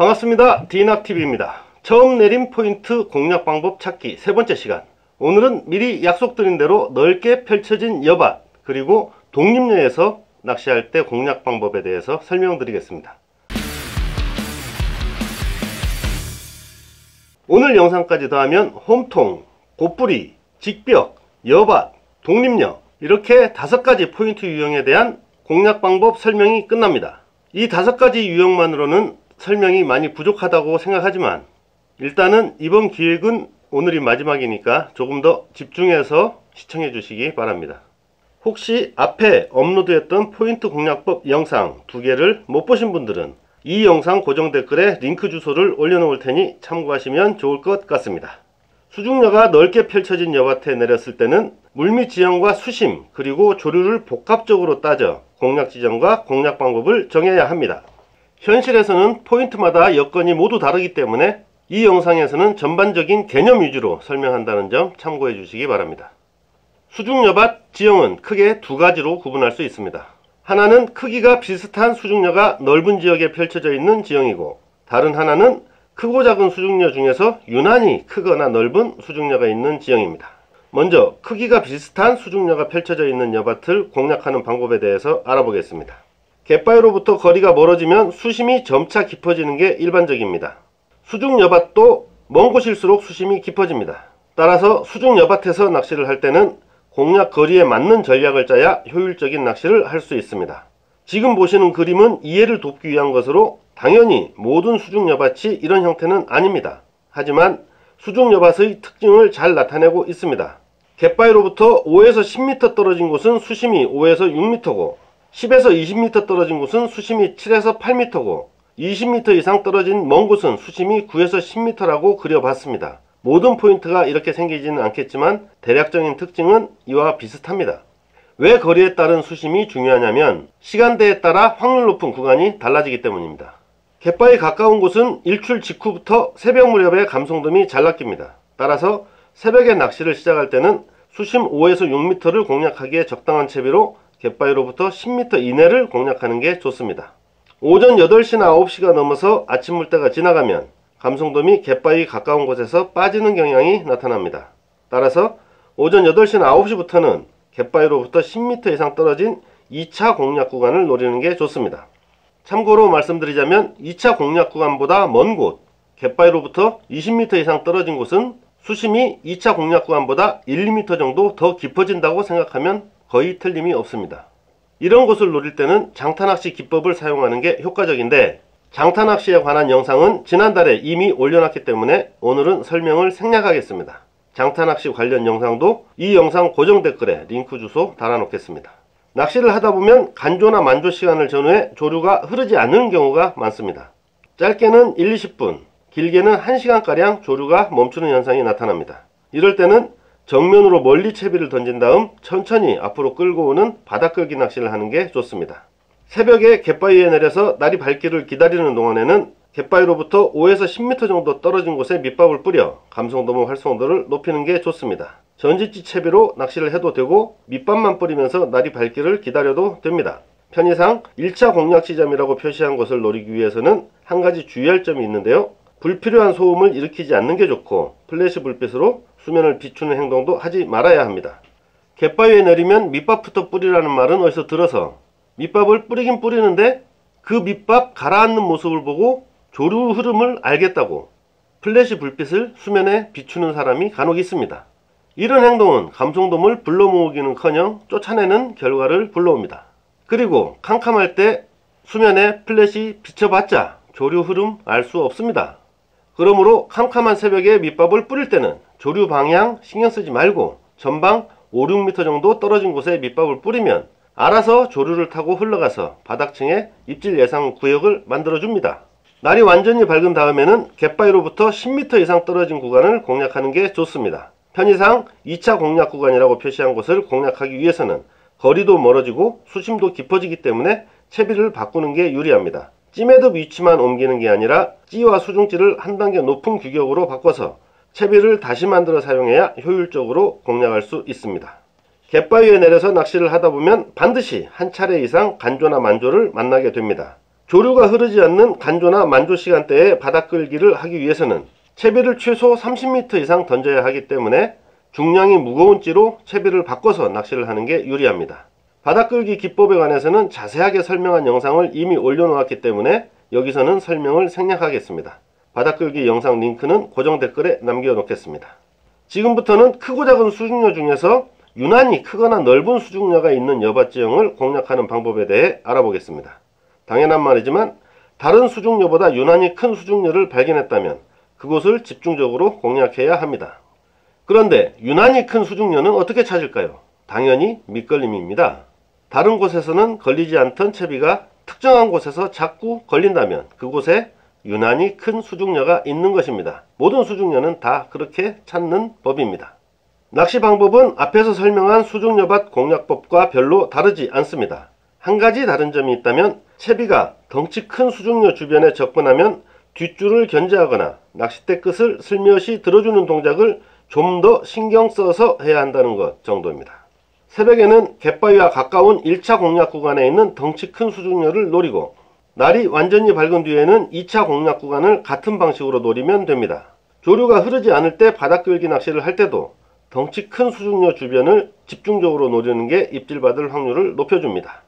반갑습니다. 디낙TV입니다. 처음 내림 포인트 공략 방법 찾기 세 번째 시간. 오늘은 미리 약속드린 대로 넓게 펼쳐진 여밭 그리고 독립여에서 낚시할 때 공략 방법에 대해서 설명드리겠습니다. 오늘 영상까지 더하면 홈통, 곧뿌리, 직벽, 여밭, 독립여 이렇게 5가지 포인트 유형에 대한 공략 방법 설명이 끝납니다. 이 5가지 유형만으로는 설명이 많이 부족하다고 생각하지만 일단은 이번 기획은 오늘이 마지막이니까 조금 더 집중해서 시청해 주시기 바랍니다. 혹시 앞에 업로드했던 포인트 공략법 영상 2개를 못 보신 분들은 이 영상 고정 댓글에 링크 주소를 올려놓을 테니 참고하시면 좋을 것 같습니다. 수중여가 넓게 펼쳐진 여밭에 내렸을 때는 물밑 지형과 수심 그리고 조류를 복합적으로 따져 공략 지점과 공략 방법을 정해야 합니다. 현실에서는 포인트마다 여건이 모두 다르기 때문에 이 영상에서는 전반적인 개념 위주로 설명한다는 점 참고해 주시기 바랍니다. 수중여밭 지형은 크게 2가지로 구분할 수 있습니다. 하나는 크기가 비슷한 수중여가 넓은 지역에 펼쳐져 있는 지형이고, 다른 하나는 크고 작은 수중여 중에서 유난히 크거나 넓은 수중여가 있는 지형입니다. 먼저 크기가 비슷한 수중여가 펼쳐져 있는 여밭을 공략하는 방법에 대해서 알아보겠습니다. 갯바위로부터 거리가 멀어지면 수심이 점차 깊어지는 게 일반적입니다. 수중여밭도 먼 곳일수록 수심이 깊어집니다. 따라서 수중여밭에서 낚시를 할 때는 공략 거리에 맞는 전략을 짜야 효율적인 낚시를 할 수 있습니다. 지금 보시는 그림은 이해를 돕기 위한 것으로 당연히 모든 수중여밭이 이런 형태는 아닙니다. 하지만 수중여밭의 특징을 잘 나타내고 있습니다. 갯바위로부터 5에서 10m 떨어진 곳은 수심이 5에서 6m고 10에서 20m 떨어진 곳은 수심이 7에서 8m고 20m 이상 떨어진 먼 곳은 수심이 9에서 10m라고 그려봤습니다. 모든 포인트가 이렇게 생기지는 않겠지만 대략적인 특징은 이와 비슷합니다. 왜 거리에 따른 수심이 중요하냐면 시간대에 따라 확률 높은 구간이 달라지기 때문입니다. 갯바위 가까운 곳은 일출 직후부터 새벽 무렵에 감성돔이 잘 낚입니다. 따라서 새벽에 낚시를 시작할 때는 수심 5에서 6m를 공략하기에 적당한 채비로 갯바위로부터 10m 이내를 공략하는 게 좋습니다. 오전 8시나 9시가 넘어서 아침 물때가 지나가면 감성돔이 갯바위 가까운 곳에서 빠지는 경향이 나타납니다. 따라서 오전 8시나 9시부터는 갯바위로부터 10m 이상 떨어진 2차 공략 구간을 노리는 게 좋습니다. 참고로 말씀드리자면 2차 공략 구간보다 먼 곳, 갯바위로부터 20m 이상 떨어진 곳은 수심이 2차 공략 구간보다 1, 2m 정도 더 깊어진다고 생각하면 거의 틀림이 없습니다. 이런 곳을 노릴 때는 장타낚시 기법을 사용하는 게 효과적인데 장타낚시에 관한 영상은 지난달에 이미 올려놨기 때문에 오늘은 설명을 생략하겠습니다. 장타낚시 관련 영상도 이 영상 고정 댓글에 링크 주소 달아놓겠습니다. 낚시를 하다보면 간조나 만조 시간을 전후해 조류가 흐르지 않는 경우가 많습니다. 짧게는 1, 20분, 길게는 1시간가량 조류가 멈추는 현상이 나타납니다. 이럴 때는 정면으로 멀리 채비를 던진 다음 천천히 앞으로 끌고 오는 바닥끌기 낚시를 하는 게 좋습니다. 새벽에 갯바위에 내려서 날이 밝기를 기다리는 동안에는 갯바위로부터 5에서 10m 정도 떨어진 곳에 밑밥을 뿌려 감성돔의 활성도를 높이는 게 좋습니다. 전지치 채비로 낚시를 해도 되고 밑밥만 뿌리면서 날이 밝기를 기다려도 됩니다. 편의상 1차 공략 지점이라고 표시한 곳을 노리기 위해서는 한 가지 주의할 점이 있는데요. 불필요한 소음을 일으키지 않는 게 좋고 플래시 불빛으로 수면을 비추는 행동도 하지 말아야 합니다. 갯바위에 내리면 밑밥부터 뿌리라는 말은 어디서 들어서 밑밥을 뿌리긴 뿌리는데 그 밑밥 가라앉는 모습을 보고 조류 흐름을 알겠다고 플래시 불빛을 수면에 비추는 사람이 간혹 있습니다. 이런 행동은 감성돔을 불러 모으기는커녕 쫓아내는 결과를 불러옵니다. 그리고 캄캄할 때 수면에 플래시 비춰봤자 조류 흐름 알 수 없습니다. 그러므로 캄캄한 새벽에 밑밥을 뿌릴 때는 조류 방향 신경 쓰지 말고 전방 5, 6m 정도 떨어진 곳에 밑밥을 뿌리면 알아서 조류를 타고 흘러가서 바닥층에 입질 예상 구역을 만들어 줍니다. 날이 완전히 밝은 다음에는 갯바위로부터 10m 이상 떨어진 구간을 공략하는 게 좋습니다. 편의상 2차 공략 구간이라고 표시한 곳을 공략하기 위해서는 거리도 멀어지고 수심도 깊어지기 때문에 채비를 바꾸는 게 유리합니다. 찌매듭 위치만 옮기는 게 아니라 찌와 수중찌를 한 단계 높은 규격으로 바꿔서 채비를 다시 만들어 사용해야 효율적으로 공략할 수 있습니다. 갯바위에 내려서 낚시를 하다 보면 반드시 한 차례 이상 간조나 만조를 만나게 됩니다. 조류가 흐르지 않는 간조나 만조 시간대에 바닥 끌기를 하기 위해서는 채비를 최소 30m 이상 던져야 하기 때문에 중량이 무거운 찌로 채비를 바꿔서 낚시를 하는 게 유리합니다. 바닥 끌기 기법에 관해서는 자세하게 설명한 영상을 이미 올려놓았기 때문에 여기서는 설명을 생략하겠습니다. 바닥 끌기 영상 링크는 고정 댓글에 남겨놓겠습니다. 지금부터는 크고 작은 수중녀 중에서 유난히 크거나 넓은 수중녀가 있는 여밭지형을 공략하는 방법에 대해 알아보겠습니다. 당연한 말이지만 다른 수중녀보다 유난히 큰 수중녀를 발견했다면 그곳을 집중적으로 공략해야 합니다. 그런데 유난히 큰 수중녀는 어떻게 찾을까요? 당연히 밑걸림입니다. 다른 곳에서는 걸리지 않던 채비가 특정한 곳에서 자꾸 걸린다면 그곳에 유난히 큰 수중녀가 있는 것입니다. 모든 수중녀는 다 그렇게 찾는 법입니다. 낚시 방법은 앞에서 설명한 수중녀밭 공략법과 별로 다르지 않습니다. 한 가지 다른 점이 있다면 채비가 덩치 큰 수중녀 주변에 접근하면 뒷줄을 견제하거나 낚싯대 끝을 슬며시 들어주는 동작을 좀 더 신경 써서 해야 한다는 것 정도입니다. 새벽에는 갯바위와 가까운 1차 공략 구간에 있는 덩치 큰 수중녀를 노리고 날이 완전히 밝은 뒤에는 2차 공략 구간을 같은 방식으로 노리면 됩니다. 조류가 흐르지 않을 때 바닥 끌기 낚시를 할 때도 덩치 큰 수중녀 주변을 집중적으로 노리는 게 입질받을 확률을 높여줍니다.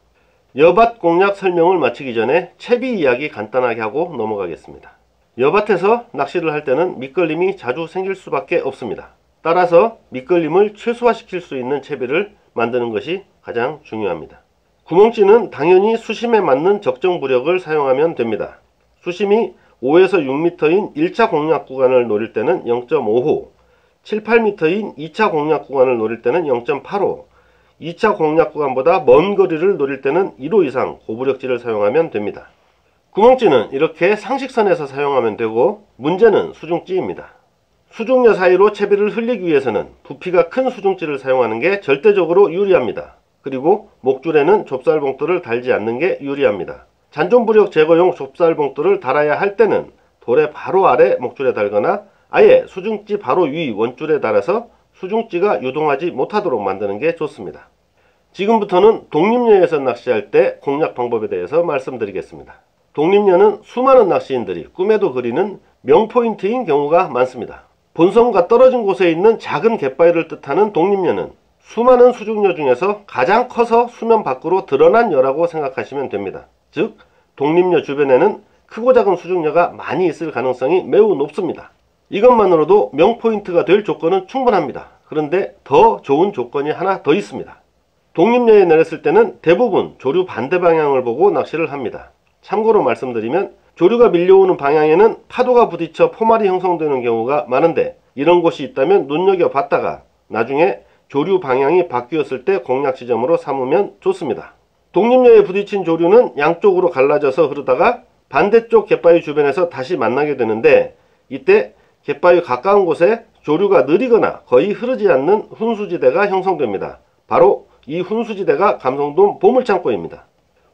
여밭 공략 설명을 마치기 전에 채비 이야기 간단하게 하고 넘어가겠습니다. 여밭에서 낚시를 할 때는 밑걸림이 자주 생길 수밖에 없습니다. 따라서 밑걸림을 최소화시킬 수 있는 채비를 만드는 것이 가장 중요합니다. 구멍찌는 당연히 수심에 맞는 적정 부력을 사용하면 됩니다. 수심이 5에서 6m인 1차 공략 구간을 노릴 때는 0.5호, 7, 8m인 2차 공략 구간을 노릴 때는 0.8호, 2차 공략 구간보다 먼 거리를 노릴 때는 1호 이상 고부력찌를 사용하면 됩니다. 구멍찌는 이렇게 상식선에서 사용하면 되고 문제는 수중찌입니다. 수중녀 사이로 채비를 흘리기 위해서는 부피가 큰 수중찌를 사용하는 게 절대적으로 유리합니다. 그리고 목줄에는 좁쌀봉돌을 달지 않는 게 유리합니다. 잔존부력 제거용 좁쌀봉돌을 달아야 할 때는 돌의 바로 아래 목줄에 달거나 아예 수중찌 바로 위 원줄에 달아서 수중찌가 유동하지 못하도록 만드는 게 좋습니다. 지금부터는 독립여에서 낚시할 때 공략 방법에 대해서 말씀드리겠습니다. 독립여는 수많은 낚시인들이 꿈에도 그리는 명포인트인 경우가 많습니다. 본섬과 떨어진 곳에 있는 작은 갯바위를 뜻하는 독립여는 수많은 수중녀 중에서 가장 커서 수면 밖으로 드러난 여라고 생각하시면 됩니다. 즉 독립여 주변에는 크고 작은 수중녀가 많이 있을 가능성이 매우 높습니다. 이것만으로도 명포인트가 될 조건은 충분합니다. 그런데 더 좋은 조건이 하나 더 있습니다. 독립여에 내렸을 때는 대부분 조류 반대 방향을 보고 낚시를 합니다. 참고로 말씀드리면 조류가 밀려오는 방향에는 파도가 부딪혀 포말이 형성되는 경우가 많은데 이런 곳이 있다면 눈여겨봤다가 나중에 조류 방향이 바뀌었을 때 공략 지점으로 삼으면 좋습니다. 독립여에 부딪힌 조류는 양쪽으로 갈라져서 흐르다가 반대쪽 갯바위 주변에서 다시 만나게 되는데 이때 갯바위 가까운 곳에 조류가 느리거나 거의 흐르지 않는 훈수지대가 형성됩니다. 바로 이 훈수지대가 감성돔 보물창고입니다.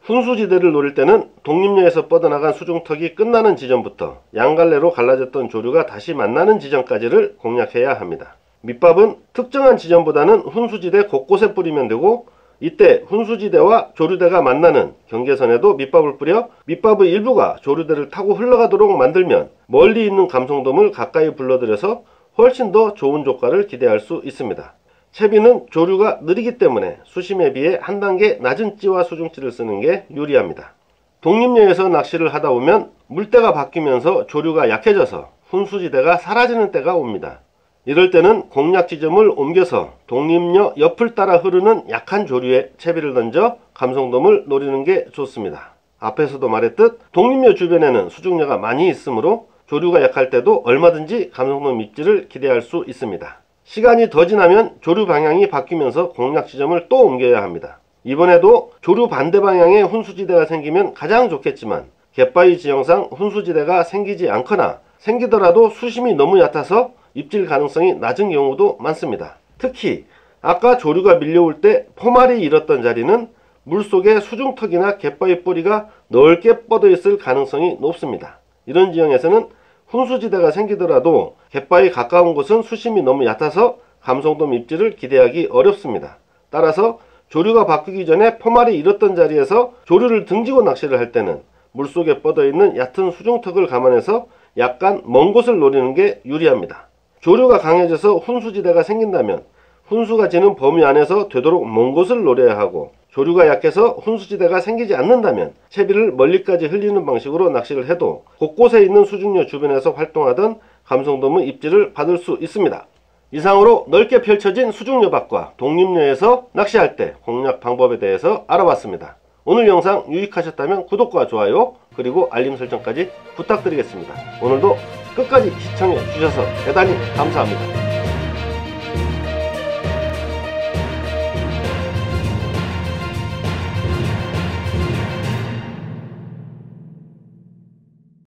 훈수지대를 노릴 때는 독립여에서 뻗어나간 수중턱이 끝나는 지점부터 양갈래로 갈라졌던 조류가 다시 만나는 지점까지를 공략해야 합니다. 밑밥은 특정한 지점보다는 훈수지대 곳곳에 뿌리면 되고 이때 훈수지대와 조류대가 만나는 경계선에도 밑밥을 뿌려 밑밥의 일부가 조류대를 타고 흘러가도록 만들면 멀리 있는 감성돔을 가까이 불러들여서 훨씬 더 좋은 조과를 기대할 수 있습니다. 채비는 조류가 느리기 때문에 수심에 비해 한 단계 낮은 찌와 수중찌를 쓰는 게 유리합니다. 독립여에서 낚시를 하다 보면 물때가 바뀌면서 조류가 약해져서 훈수지대가 사라지는 때가 옵니다. 이럴 때는 공략 지점을 옮겨서 독립여 옆을 따라 흐르는 약한 조류에 채비를 던져 감성돔을 노리는 게 좋습니다. 앞에서도 말했듯 독립여 주변에는 수중녀가 많이 있으므로 조류가 약할 때도 얼마든지 감성돔 입질을 기대할 수 있습니다. 시간이 더 지나면 조류 방향이 바뀌면서 공략 지점을 또 옮겨야 합니다. 이번에도 조류 반대 방향에 훈수지대가 생기면 가장 좋겠지만 갯바위 지형상 훈수지대가 생기지 않거나 생기더라도 수심이 너무 얕아서 입질 가능성이 낮은 경우도 많습니다. 특히 아까 조류가 밀려올 때 포말이 잃었던 자리는 물속에 수중턱이나 갯바위 뿌리가 넓게 뻗어 있을 가능성이 높습니다. 이런 지형에서는 훈수지대가 생기더라도 갯바위 가까운 곳은 수심이 너무 얕아서 감성돔 입질을 기대하기 어렵습니다. 따라서 조류가 바뀌기 전에 포말이 잃었던 자리에서 조류를 등지고 낚시를 할 때는 물속에 뻗어있는 얕은 수중턱을 감안해서 약간 먼 곳을 노리는 게 유리합니다. 조류가 강해져서 훈수지대가 생긴다면 훈수가 지는 범위 안에서 되도록 먼 곳을 노려야 하고, 조류가 약해서 훈수지대가 생기지 않는다면 채비를 멀리까지 흘리는 방식으로 낚시를 해도 곳곳에 있는 수중료 주변에서 활동하던 감성돔의 입질을 받을 수 있습니다. 이상으로 넓게 펼쳐진 수중여밭과 독립여에서 낚시할 때 공략 방법에 대해서 알아봤습니다. 오늘 영상 유익하셨다면 구독과 좋아요 그리고 알림 설정까지 부탁드리겠습니다. 오늘도 끝까지 시청해 주셔서 대단히 감사합니다.